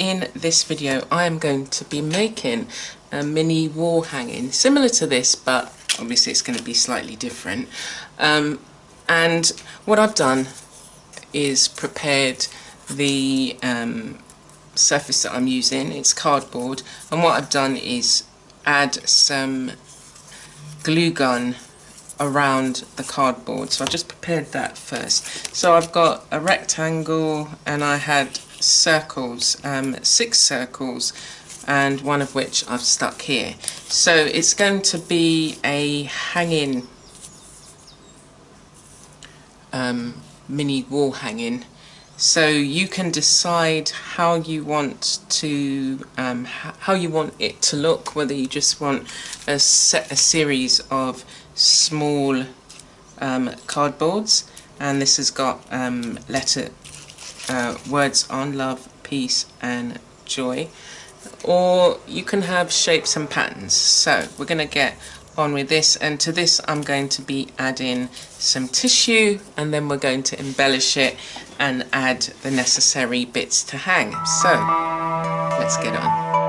in this video I am going to be making a mini wall hanging similar to this, but obviously it's going to be slightly different. And what I've done is prepared the surface that I'm using. It's cardboard, and what I've done is add some glue gun around the cardboard. So I just prepared that first. So I've got a rectangle and I had circles, 6 circles, and one of which I've stuck here. So it's going to be a hanging mini wall hanging. So you can decide how you want to how you want it to look, whether you just want a series of small cardboards, and this has got words on: love, peace and joy, or you can have shapes and patterns. So we're going to get on with this, and to this I'm going to be adding some tissue, and then we're going to embellish it and add the necessary bits to hang. So let's get on.